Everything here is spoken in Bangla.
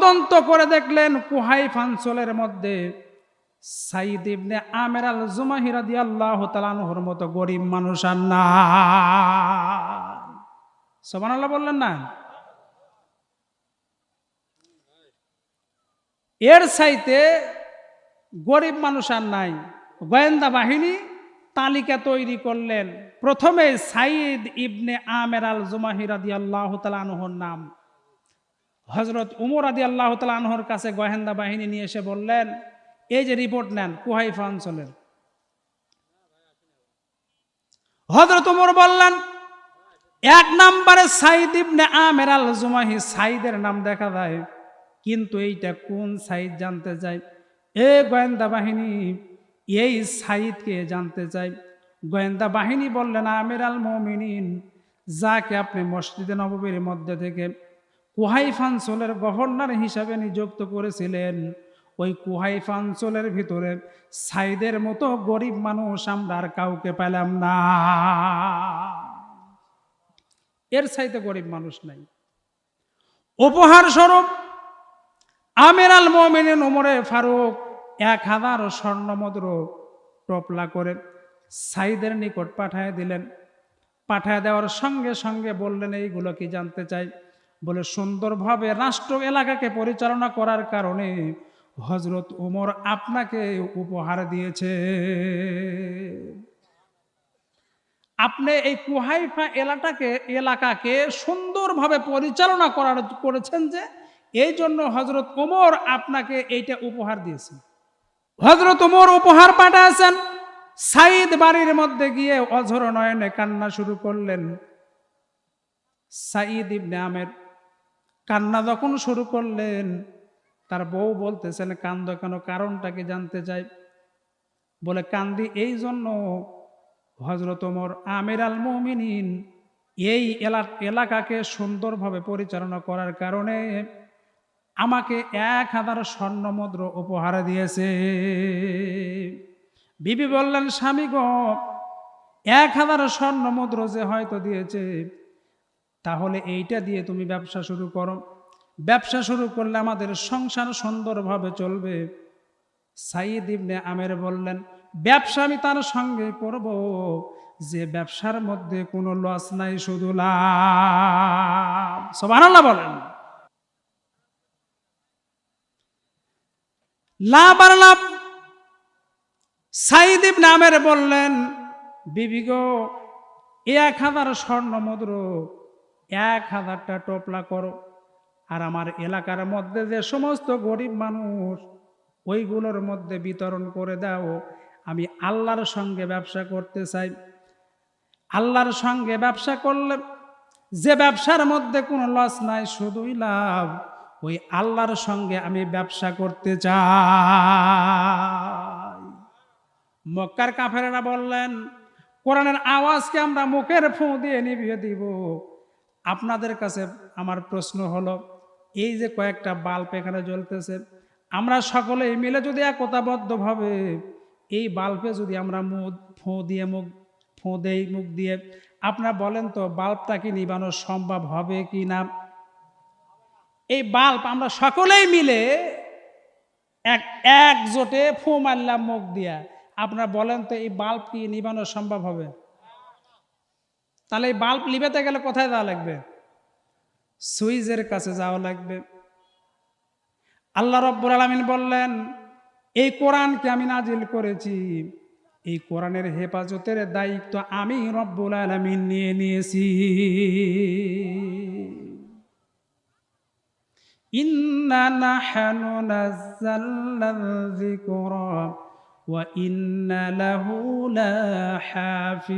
তদন্ত করে দেখলেন কুহাইফা অঞ্চলের মধ্যে সাইদ ইবনে আমের আল জুমাহি রাদিয়াল্লাহু তাআলা আনহুর মতো গরিব মানুষ আর না। সুবহানাল্লাহ বললেন না? এর চাইতে গরিব মানুষ আর নাই। গোয়েন্দা বাহিনী তালিকা তৈরি করলেন। প্রথমে সাইদ ইবনে আমের আল জুমাহি রাদিয়াল্লাহু তাআলা আনহুর নাম। হযরত উমর রাদিয়াল্লাহু তাআলা আনহুর কাছে গোয়েন্দা বাহিনী নিয়ে এসে বললেন, এই যে রিপোর্ট নেন কুহাইফা অঞ্চলের। হযরত উমর বললেন, এক নম্বরে সাইদ ইবনে আমের আল জুমাহি, সাইদের নাম দেখা যায়, কিন্তু এইটা কোন সাইদ জানতে চাই। এ গোয়েন্দা বাহিনী, এই সাইদকে জানতে চাই। গোয়েন্দা বাহিনী বললেন, আমির আল মুমিনিন, যাকে আপনি মসজিদে নববীর মধ্যে থেকে কুহাইফা অঞ্চলের গভর্নর হিসাবে নিযুক্ত করেছিলেন, ওই কুহাইফা অঞ্চলের ভিতরে সাইদের মতো গরিব মানুষ আমরা আর কাউকে পেলাম না। এর চাইতে গরিব মানুষ নাই। উপহার স্বরূপ আমির আল মুমিনিন ওমরে ফারুক 1000 স্বর্ণমুদ্র টপলা করে সাইদের নিকট পাঠায় দিলেন। পাঠায় দেওয়ার সঙ্গে সঙ্গে বললেন, এইগুলো কি জানতে চাই। বলে, সুন্দরভাবে রাষ্ট্র এলাকাকে পরিচালনা করার কারণে হযরত ওমর আপনাকে উপহার দিয়েছে। আপনি এই কুহাইফা এলাকাকে সুন্দরভাবে পরিচালনা করেছেন, যে এই জন্য হযরত ওমর আপনাকে এইটা উপহার দিয়েছেন। হযরত ওমর উপহার পাঠাচ্ছেন। সাইদ বাড়ির মধ্যে গিয়ে অঝর নয়নে কান্না শুরু করলেন। সাইদ ইবনে আমের কান্না যখন শুরু করলেন, তার বউ বলতেছেন, কান্দো কেন, কারণটা কি জানতে চাই। বলে, কান্দি এই জন্য, হযরত ওমর আমির আল মুমিনিন এই এলাকাকে সুন্দরভাবে পরিচালনা করার কারণে আমাকে 1000 স্বর্ণমুদ্র উপহার দিয়েছে। বিবি বললেন, স্বামী গো, 1000 স্বর্ণমুদ্র যে হয়তো দিয়েছে, তাহলে এইটা দিয়ে তুমি ব্যবসা শুরু করো। ব্যবসা শুরু করলে আমাদের সংসার সুন্দরভাবে চলবে। সাইদ ইবনে আমের বললেন, ব্যবসা আমি তার সঙ্গে করব যে ব্যবসার মধ্যে কোনো লস নাই, শুধু লাভ। সুবহানাল্লাহ বলেন। লাভ আর লাভ। সাইদ ইবনে আমের বললেন, বিবি গো, 1000 স্বর্ণমুদ্র 1000টা টপলা করো, আর আমার এলাকার মধ্যে যে সমস্ত গরিব মানুষ, ওইগুলোর মধ্যে বিতরণ করে দাও। আমি আল্লাহর সঙ্গে ব্যবসা করতে চাই। আল্লাহর সঙ্গে ব্যবসা করলে যে ব্যবসার মধ্যে কোনো লস নাই, শুধুই লাভ, ওই আল্লাহর সঙ্গে আমি ব্যবসা করতে চাই। মক্কার কাফেরেরা বললেন, কোরআনের আওয়াজকে আমরা মুখের ফু দিয়ে নিভিয়ে দিব। আপনাদের কাছে আমার প্রশ্ন হলো, এই যে কয়েকটা বাল্ব এখানে জ্বলতেছে, আমরা সকলে মিলে যদি একতাবদ্ধভাবে এই বাল্বে যদি আমরা ফু দেই মুখ দিয়ে, আপনারা বলেন তো বাল্বটা কি নিবানো সম্ভব হবে কি না? এই বাল্ব আমরা সকলেই মিলে একজোটে ফু মারলাম মুখ দিয়া, আপনারা বলেন তো এই বাল্ব কি নিবানো সম্ভব হবে? তাহলে এই বাল্ব লিবাতে গেলে কোথায় যাওয়া লাগবে? সুইচের কাছে যাওয়া লাগবে। আল্লাহ রাব্বুল আলামিন বললেন, এই কোরআনকে আমি নাজিল করেছি, এই কোরআনের হেফাজতের দায়িত্ব আমি রব্বুল আলামিন নিয়ে নিয়েছি। ইন্না নাহনু নাযালনা যিকরা ওয়া ইন্না লাহু লাহাফিজুন।